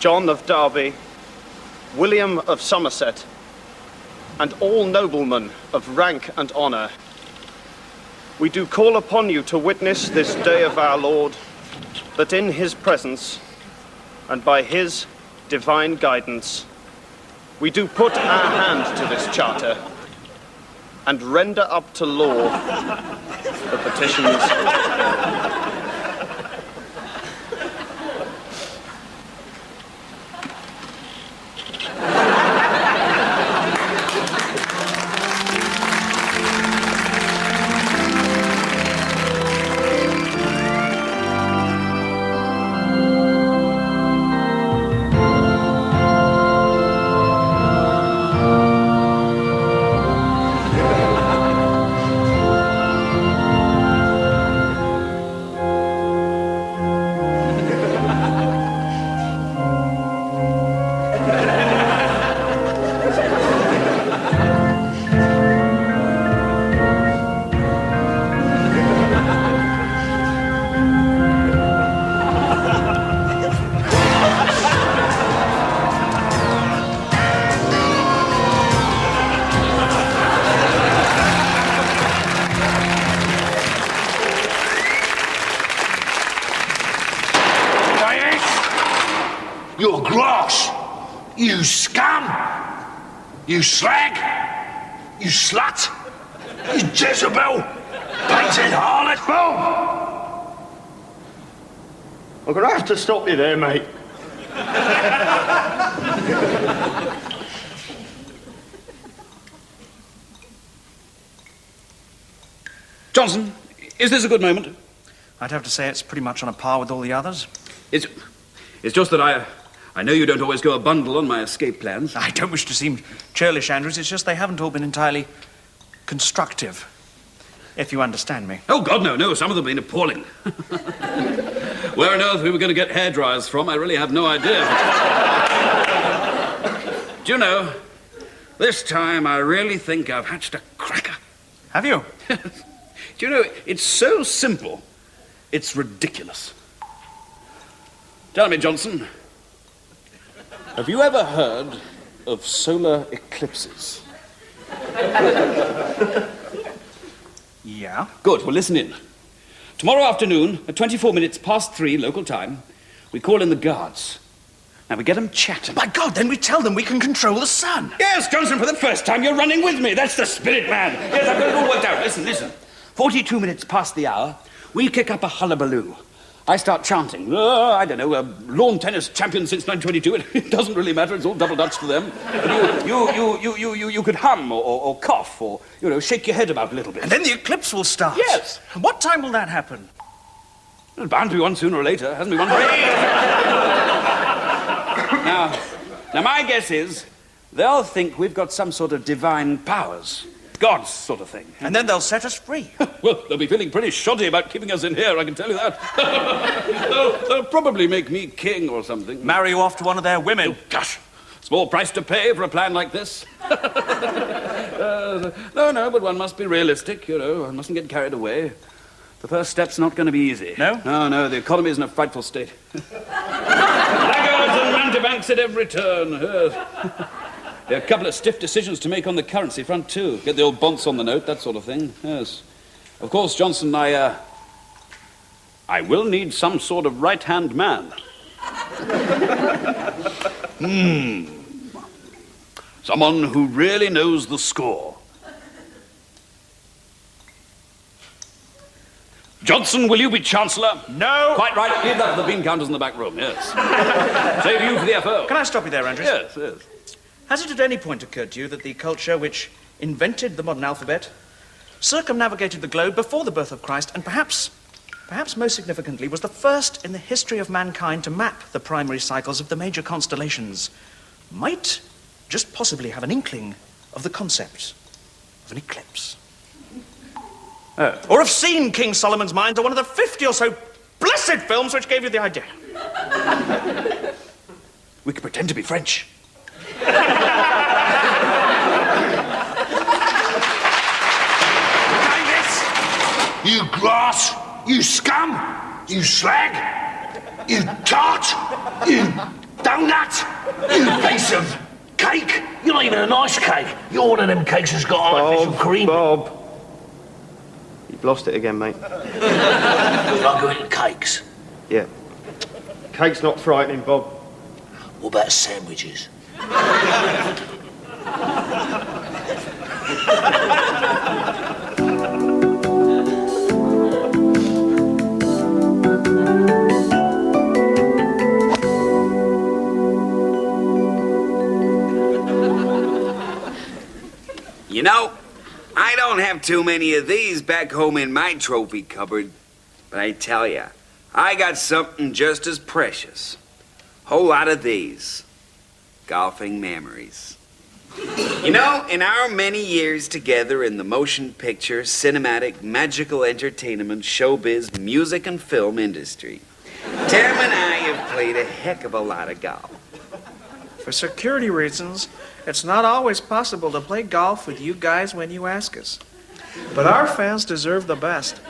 John of Derby, William of Somerset, and all noblemen of rank and honour, we do call upon you to witness this day of our Lord, that in his presence and by his divine guidance, we do put our hand to this charter and render up to law the petitions. You're gross! You scum! You slag! You slut! You Jezebel! Painted harlot! Boom! I'm going to have to stop you there, mate. Johnson, is this a good moment? I'd have to say it's pretty much on a par with all the others. It's just that I know you don't always go a bundle on my escape plans. I don't wish to seem churlish, Andrews. It's just they haven't all been entirely constructive, if you understand me. Oh, God, no. Some of them have been appalling. Where on earth we were going to get hairdryers from, I really have no idea. Do you know, this time I really think I've hatched a cracker. Have you? Do you know, it's so simple, it's ridiculous. Tell me, Johnson, have you ever heard of solar eclipses? Yeah. Good, well, listen in. Tomorrow afternoon, at 24 minutes past 3 local time, we call in the guards. Now, we get them chatting. By God, then we tell them we can control the sun. Yes, Johnson, for the first time, you're running with me. That's the spirit, man. Yes, I've got it all worked out. Listen. 42 minutes past the hour, we kick up a hullabaloo. I start chanting, I don't know, lawn tennis champion since 1922. It doesn't really matter, it's all double Dutch to them. But you could hum or cough or, shake your head about a little bit. And then the eclipse will start. Yes. And what time will that happen? There's bound to be one sooner or later, hasn't there? Now, my guess is they'll think we've got some sort of divine powers. God's sort of thing. And then they'll set us free. Well, they'll be feeling pretty shoddy about keeping us in here, I can tell you that. They'll probably make me king or something. Marry you off to one of their women. Oh, gosh. Small price to pay for a plan like this. No, but one must be realistic, One mustn't get carried away. The first step's not going to be easy. No? No, the economy is in a frightful state. Laggards and mountebanks at every turn. There are a couple of stiff decisions to make on the currency front, too. Get the old bonds on the note, that sort of thing. Yes. Of course, Johnson, I will need some sort of right-hand man. Someone who really knows the score. Johnson, will you be Chancellor? No. Quite right. Leave that to the bean counters in the back room, yes. Save you for the FO. Can I stop you there, Andrews? Yes. Has it at any point occurred to you that the culture which invented the modern alphabet circumnavigated the globe before the birth of Christ and perhaps most significantly was the first in the history of mankind to map the primary cycles of the major constellations might just possibly have an inkling of the concept of an eclipse? Or have seen King Solomon's Mines or one of the 50 or so blessed films which gave you the idea? We could pretend to be French. You grass! You scum! You slag! You tart! You Donut! You piece of cake! You're not even a nice cake. You're one of them cakes that's got artificial cream. Bob. You've lost it again, mate. Like going to cakes. Yeah. Cake's not frightening, Bob. What about sandwiches? You know, I don't have too many of these back home in my trophy cupboard. But I tell ya, I got something just as precious. Whole lot of these. Golfing memories. You know, in our many years together in the motion picture, cinematic, magical entertainment, showbiz, music, and film industry, Tam and I have played a heck of a lot of golf. For security reasons, it's not always possible to play golf with you guys when you ask us. But our fans deserve the best.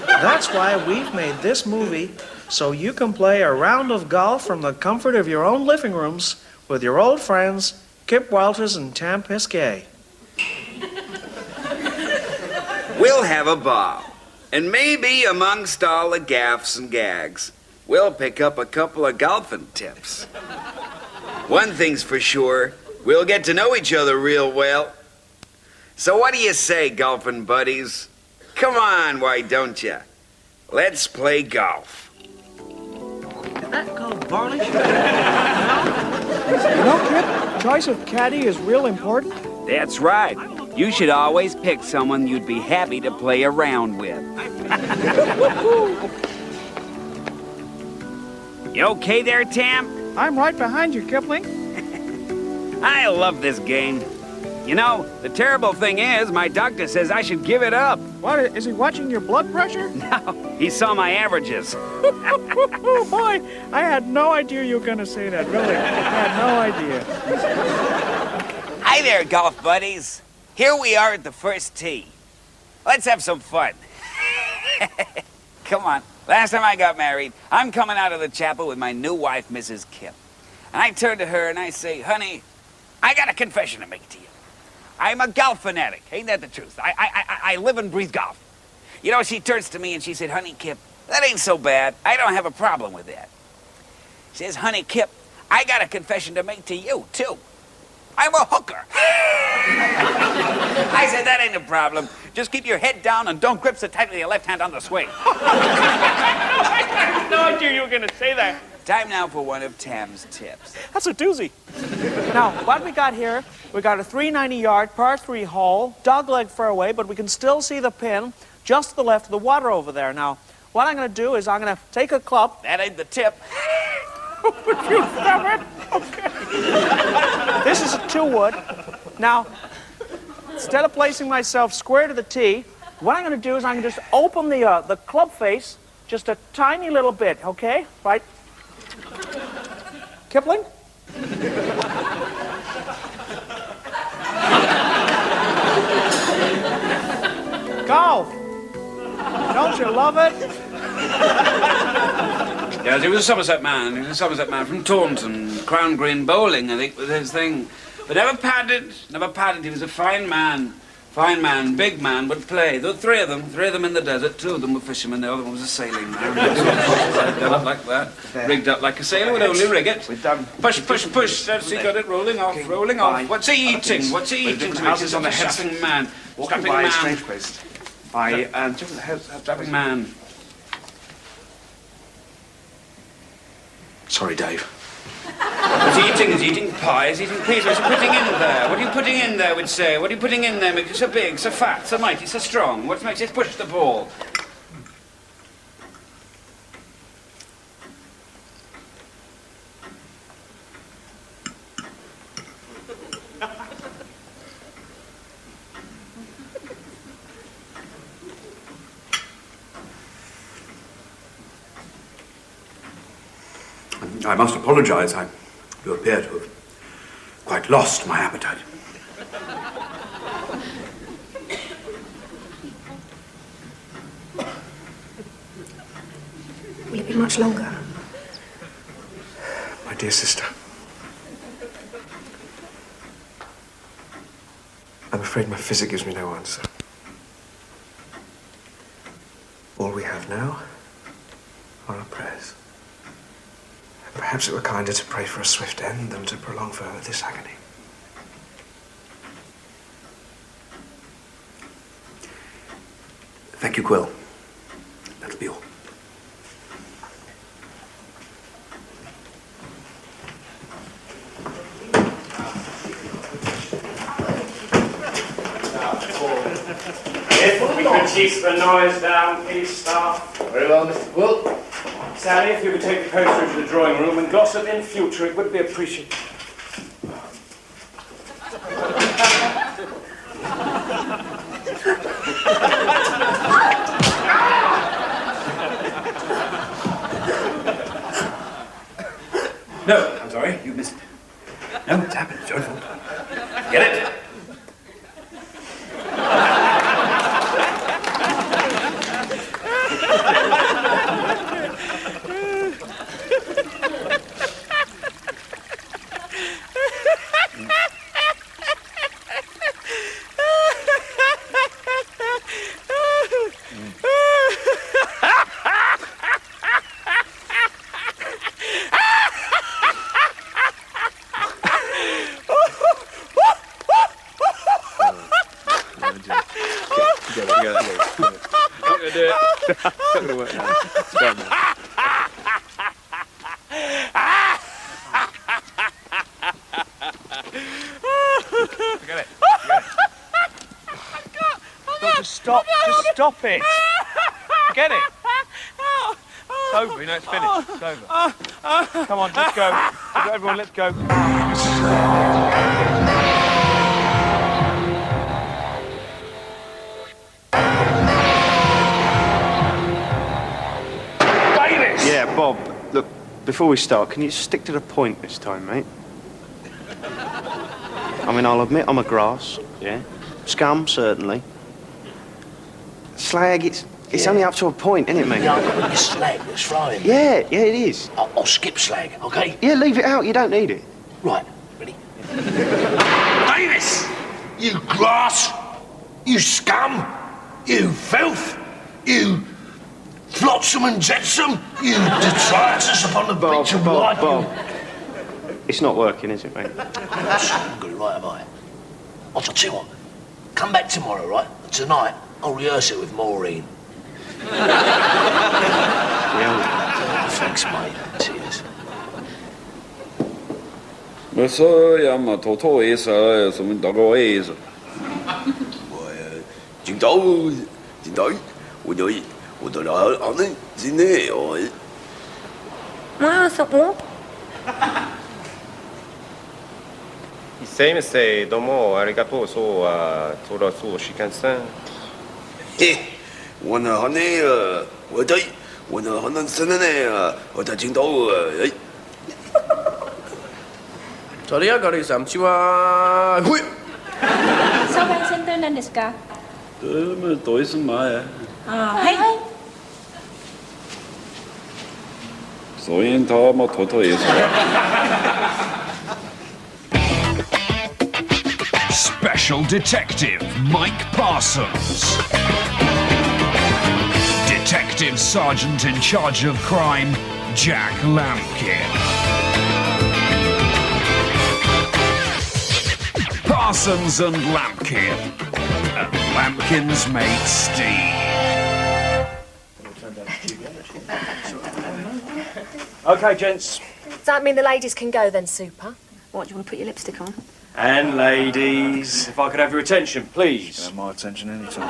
That's why we've made this movie, so you can play a round of golf from the comfort of your own living rooms with your old friends, Kip Walters and Tam Pisquet. We'll have a ball. And maybe amongst all the gaffes and gags, we'll pick up a couple of golfing tips. One thing's for sure, we'll get to know each other real well. So what do you say, golfing buddies? Come on, why don't you? Let's play golf. Is that called varnish? You know, Kip, choice of caddy is real important. That's right. You should always pick someone you'd be happy to play around with. You okay there, Tam? I'm right behind you, Kipling. I love this game. You know, the terrible thing is, my doctor says I should give it up. What, is he watching your blood pressure? No, he saw my averages. Oh, boy, I had no idea you were going to say that, really. I had no idea. Hi there, golf buddies. Here we are at the first tee. Let's have some fun. Come on. Last time I got married, I'm coming out of the chapel with my new wife, Mrs. Kip. And I turn to her and I say, honey, I got a confession to make to you. I'm a golf fanatic. Ain't that the truth? I live and breathe golf. You know, she turns to me and she said, honey, Kip, that ain't so bad. I don't have a problem with that. She says, honey, Kip, I got a confession to make to you, too. I'm a hooker. I said, that ain't a problem. Just keep your head down and don't grip so tight with your left hand on the swing. I had no idea you were going to say that. Time now for one of Tam's tips. That's a doozy. Now, what we got here, we got a 390-yard par 3 hole, dogleg fairway, but we can still see the pin just to the left of the water over there. Now, what I'm going to do is I'm going to take a club. That ain't the tip. Would you stop it? Okay. This is a 2-wood. Now, instead of placing myself square to the tee, what I'm going to do is I'm going to just open the club face just a tiny little bit, okay? Right? Kipling? Golf! Don't you love it? Yes, he was a Somerset man. He was a Somerset man from Taunton. Crown Green bowling, I think, was his thing. But never padded, never padded. He was a fine man. Fine man, big man, would play. There were three of them in the desert. 2 of them were fishermen, the other one was a sailing man. Done up like that. Rigged up like a sailor, would only rig it. We're done. Push, push, push. That's he got it rolling off, rolling off. What's he eating? What's he eating? Houses on the head. Strapping man. Walking Strapping by a man. strange place. By, Strapping man. Sorry, Dave. What's he eating? Is he eating pie? Is he eating peas? What's he putting in there? What are you putting in there, we'd say? What are you putting in there? Makes it so big, so fat, so mighty, so strong. What makes it push the ball? I must apologize. I do appear to have quite lost my appetite. Will it be much longer? My My dear sister, I'm afraid my physic gives me no answer. All we have now are our prayers. And perhaps it were kinder to pray for a swift end than to prolong further this agony. Thank you, Quill. That'll be all. If we could keep the noise down, please, staff. Very well, Mr. Quill. Sally, if you could take the poster into the drawing room and gossip in future, it would be appreciated. No, I'm sorry, you missed it. No, it's happened. It's your fault. Get it? Stop it! Get it! It's over, you know, it's finished. It's over. Come on, let's go. Everyone, let's go. Yeah, Bob, look, before we start, can you stick to the point this time, mate? I mean, I'll admit I'm a grass, yeah? Scum, certainly. Slag, it's only up to a point, isn't it, mate? Yeah, I've got your slag that's flying. Yeah, it is. I'll skip slag, OK? Yeah, leave it out, you don't need it. Right, ready? Davis! You grass! You scum! You filth! You flotsam and jetsam! You detritus upon the beach of life! Bob. It's not working, is it, mate? I'm good, right, have I? I'll tell you what. Come back tomorrow, right? And tonight, I'll rehearse it with Maureen. Yeah. Thanks, mate. Cheers. Vad sa jag med tortoiser som inte går is? Chúng tôi 어느 지내요? 이세이메세 너무 아리가토소 돌아서 시간상. 오늘 하네 오늘 하는 쓰는에 어다 진도 저리야 거리 삼치와 hui. Sao bạn xem tên anh desu ka? Men då är som mig. Hej. Så inte har man tortoiser. Special Detective Mike Parsons. Detective Sergeant in charge of crime, Jack Lampkin. Parsons and Lampkin. And Lampkin's mate Steve. OK, gents. Does that mean the ladies can go then, Super? What, do you want to put your lipstick on? And ladies, if I could have your attention, please. My attention anytime.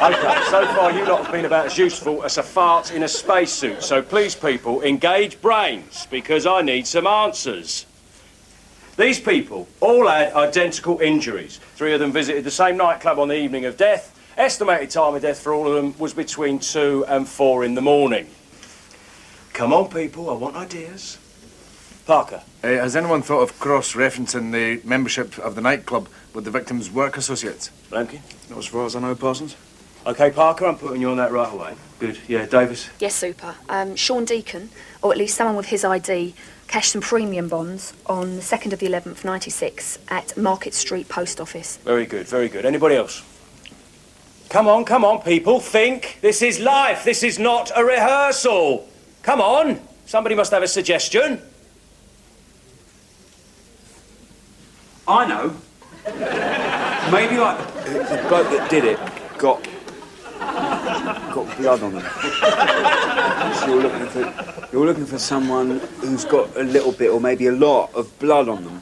OK, so far you lot have been about as useful as a fart in a spacesuit. So please, people, engage brains, because I need some answers. These people all had identical injuries. 3 of them visited the same nightclub on the evening of death. Estimated time of death for all of them was between 2 and 4 in the morning. Come on, people, I want ideas. Parker. Has anyone thought of cross-referencing the membership of the nightclub with the victim's work associates? Lampkin? Not as far as I know, Parsons. OK, Parker, I'm putting you on that right away. Good. Yeah, Davis? Yes, Super. Sean Deacon, or at least someone with his ID, cashed some premium bonds on the 2nd of the 11th, 96, at Market Street Post Office. Very good, very good. Anybody else? Come on, people. Think. This is life. This is not a rehearsal. Come on. Somebody must have a suggestion. I know. Maybe like the bloke that did it got blood on them. So you're looking for someone who's got a little bit or maybe a lot of blood on them.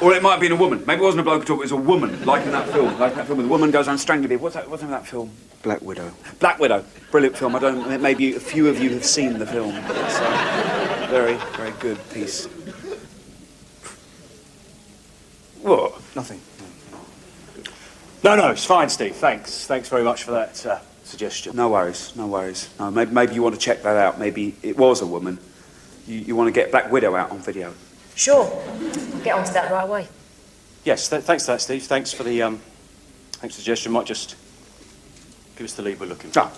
Or it might have been a woman. Maybe it wasn't a bloke at all, it was a woman, like in that film. Like in that film where the woman goes around strangling people. What's the name of that film? Black Widow. Black Widow. Brilliant film. Maybe a few of you have seen the film. It's a very, very good piece. What? Nothing. No, it's fine, Steve. Thanks. Thanks very much for that suggestion. No worries. No, maybe you want to check that out. Maybe it was a woman. You want to get Black Widow out on video. Sure. Get onto that right away. Yes, thanks for that, Steve. Thanks for the suggestion. Might just give us the lead we're looking for.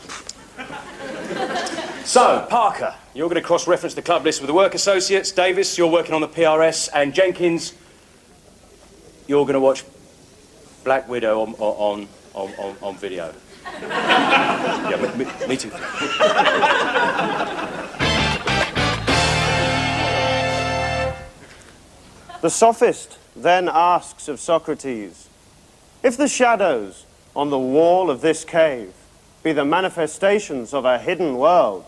So, Parker, you're going to cross-reference the club list with the work associates. Davis, you're working on the PRS. And Jenkins, you're going to watch Black Widow on video. Yeah, me too. The sophist then asks of Socrates, if the shadows on the wall of this cave be the manifestations of a hidden world,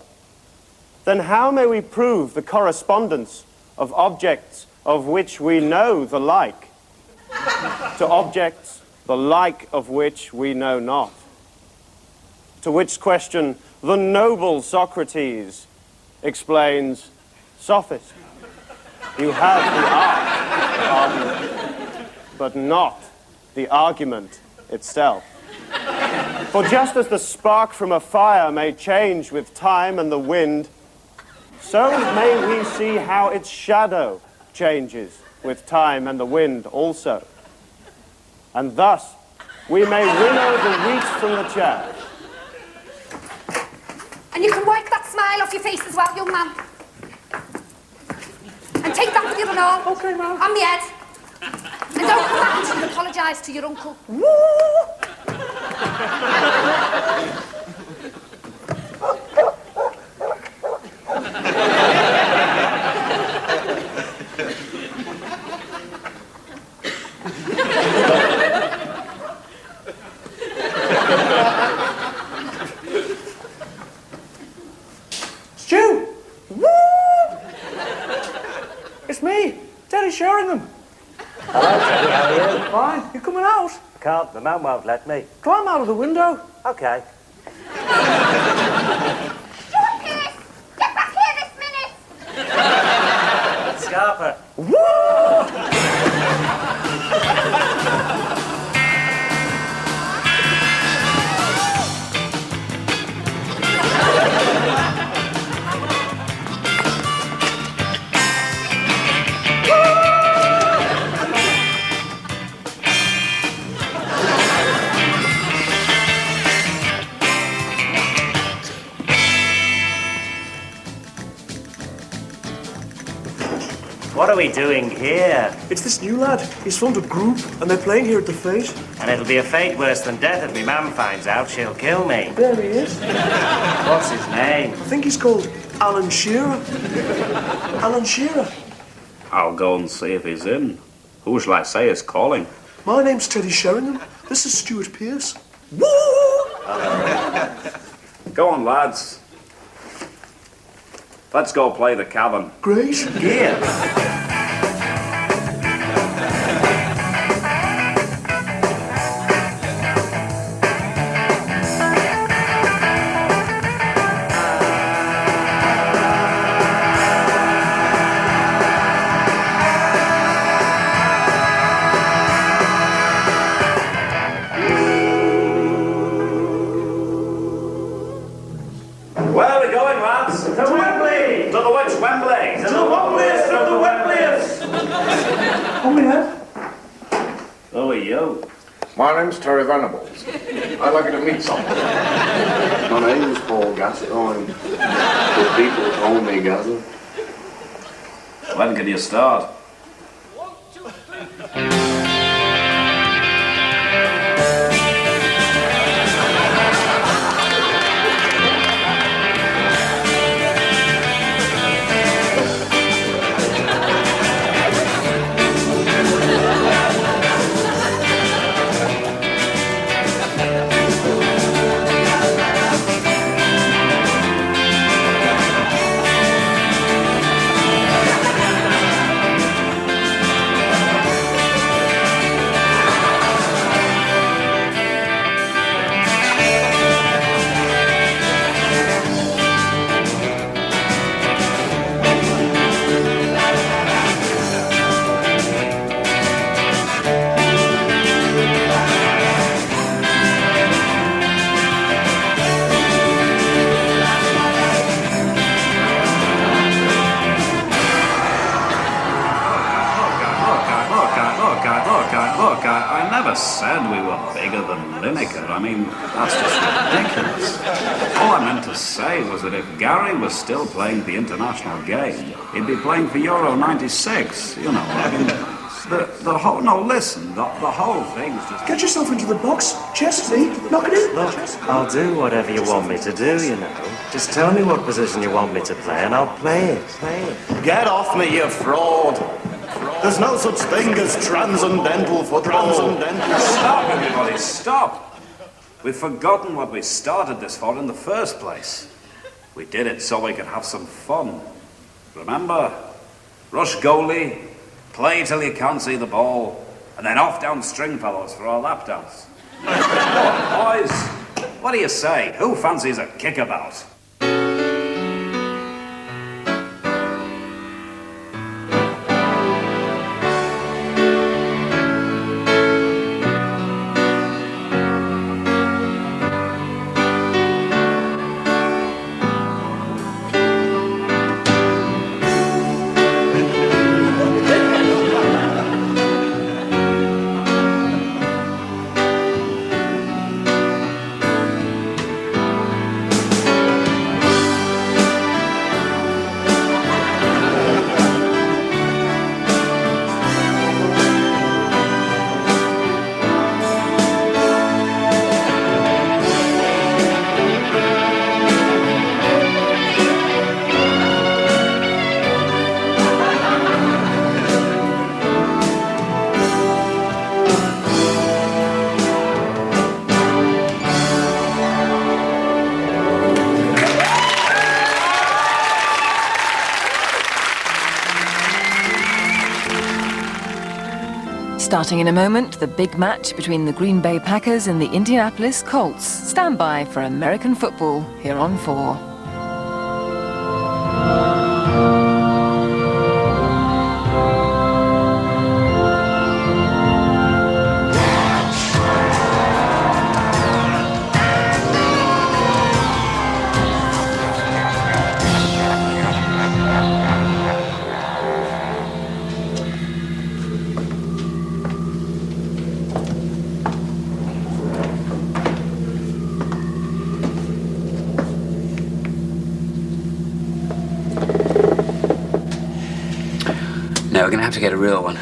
then how may we prove the correspondence of objects of which we know the like to objects the like of which we know not? To which question the noble Socrates explains, sophist, you have the art of argument, but not the argument itself. For just as the spark from a fire may change with time and the wind, so may we see how its shadow changes with time and the wind also. And thus we may winnow the wheat from the chaff. And you can wipe that smile off your face as well, young man. And take that with your arm. Okay, ma'am. On the head. And don't come back until you apologise to your uncle. Woo! Stu! Woo! It's me, Teddy Sheringham. Hello, Teddy, how are you? Fine. You coming out? I can't, the man won't let me. Climb out of the window. Okay. Get back here this minute! Scarper. Woo! What are we doing here? It's this new lad. He's formed a group, and they're playing here at the Fete. And it'll be a fate worse than death if my mum finds out. She'll kill me. There he is. What's his name? I think he's called Alan Shearer. Alan Shearer. I'll go and see if he's in. Who shall I say is calling? My name's Teddy Sheringham. This is Stuart Pearce. Woo! Go on, lads. Let's go play the cabin. Great. Yeah. Where are we going, lads? To Wembley! To the which Wembley? To the Wembleyest of the Wembleyest! Oh, yeah. Oh, you? My name's Terry Venables. I'd like you to meet someone. My name's Paul Gascoigne. The people call me Gazza. When can you start? I never said we were bigger than Lineker. I mean, that's just ridiculous. All I meant to say was that if Gary was still playing the international game, he'd be playing for Euro 96. You know, I mean, the whole... No, listen, the whole thing's just... Get yourself into the box. Chesty, knock it in. Look, I'll do whatever you want me to do, you know. Just tell me what position you want me to play and I'll play it. Get off me, you fraud. There's no such thing as transcendental football. Stop, everybody, stop! We've forgotten what we started this for in the first place. We did it so we could have some fun. Remember? Rush goalie, play till you can't see the ball, and then off down Stringfellows for our lap dance. Come on, boys. What do you say? Who fancies a kickabout? Starting in a moment, the big match between the Green Bay Packers and the Indianapolis Colts. Stand by for American football here on 4. No, we're gonna have to get a real one.